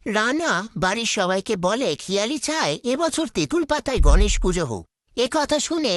রানা বাড়ির সবাইকে বলে খেয়ালি চায় এবছর তেঁতুল পাতায় গণেশ পুজো হোক। এ কথা শুনে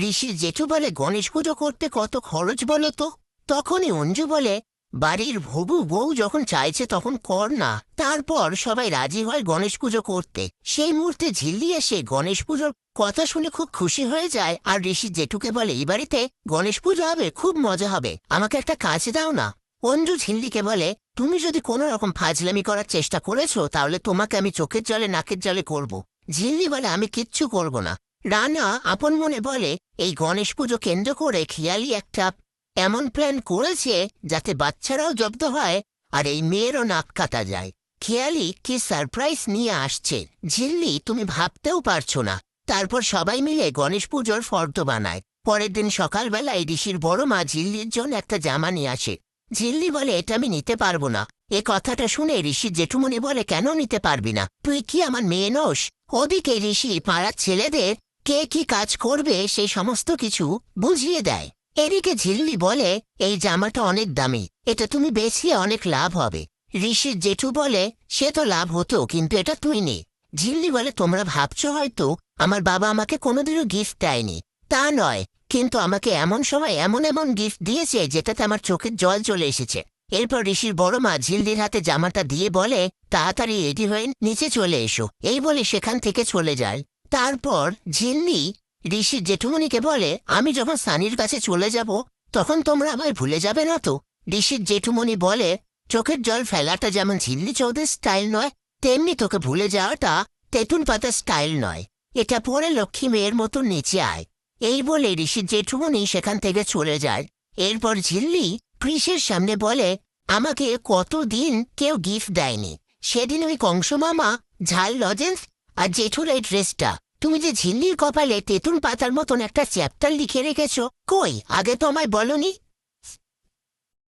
ঋষির জেঠু বলে, গণেশ পুজো করতে কত খরচ বলো তো? তখনই অঞ্জু বলে, বাড়ির হবু বউ যখন চাইছে তখন কর না। তারপর সবাই রাজি হয় গণেশ পুজো করতে। সেই মুহূর্তে ঝিল্লি এসে গণেশ পুজোর কথা শুনে খুব খুশি হয়ে যায় আর ঋষির জেঠুকে বলে, এই বাড়িতে গণেশ পুজো হবে, খুব মজা হবে, আমাকে একটা কাজ দাও না। অঞ্জু ঝিল্লিকে বলে, তুমি যদি কোনো রকম ফাজলামি করার চেষ্টা করেছো তাহলে তোমাকে আমি চোখের জলে নাকের জলে করব। ঝিল্লি বলে, আমি কিচ্ছু করব না। রানা আপন মনে বলে, এই গণেশ পুজো কেন্দ্র করে খেয়ালি একটা এমন প্ল্যান করেছে যাতে বাচ্চারাও জব্দ হয় আর এই মেয়েরও নাক কাটা যায়। খেয়ালি কি সারপ্রাইজ নিয়ে আসছে ঝিল্লি তুমি ভাবতেও পারছো না। তারপর সবাই মিলে গণেশ পুজোর ফর্দ বানায়। পরের দিন সকালবেলায় ঋষির বড় মা ঝিল্লির জন্য একটা জামা নিয়ে আসে। ঝিল্লি বলে, এটা আমি নিতে পারবো না। এ কথাটা শুনে ঋষির জেঠুমনি বলে, কেন নিতে পারবি না? তুই কি আমার মেয়ে নোস? ওদিকে ঋষি পাড়ার ছেলেদের কে কি কাজ করবে সেই সমস্ত কিছু বুঝিয়ে দেয়। এদিকে ঝিল্লি বলে, এই জামাটা অনেক দামি, এটা তুমি বেচিয়ে অনেক লাভ হবে। ঋষির জেঠু বলে, সে তো লাভ হতো, কিন্তু এটা তুই নে। ঝিল্লি বলে, তোমরা ভাবছো হয়তো আমার বাবা আমাকে কোনোদিনও গিফট দেয়নি। তা নয়, কিন্তু আমাকে এমন সময় এমন এমন গিফট দিয়েছে যেটাতে আমার চোখের জল চলে এসেছে। এরপর ঋষির বড় মা ঝিল্লির হাতে জামাটা দিয়ে বলে, তাড়াতাড়ি রেডি হয়ে নিচে চলে এসো। এই বলে সেখান থেকে চলে যায়। তারপর ঝিল্লি ঋষির জেঠুমনিকে বলে, আমি যখন সানির কাছে চলে যাব তখন তোমরা আমায় ভুলে যাবে না তো? ঋষির জেঠুমনি বলে, চোখের জল ফেলাটা যেমন ঝিল্লি চৌধুরীর স্টাইল নয়, তেমনি তোকে ভুলে যাওয়াটা তেঁতুল পাতার স্টাইল নয়। এটা পরে লক্ষ্মী মেয়ের মতো নিচে আয়। এই বলে ঋষির জেঠুমনি সেখান থেকে চলে যায়। এরপর ঝিল্লি কৃষের সামনে বলে, আমাকে কতদিন কেউ গিফট দেয়নি। সেদিন ওই কংস মামা ঝাল লজেন্স আর জেঠুর এই ড্রেসটা। তুমি যে ঝিল্লির কপালে তেঁতুল পাতার মতন একটা চ্যাপ্টার লিখে রেখেছ, কই আগে তো আমায় বলনি?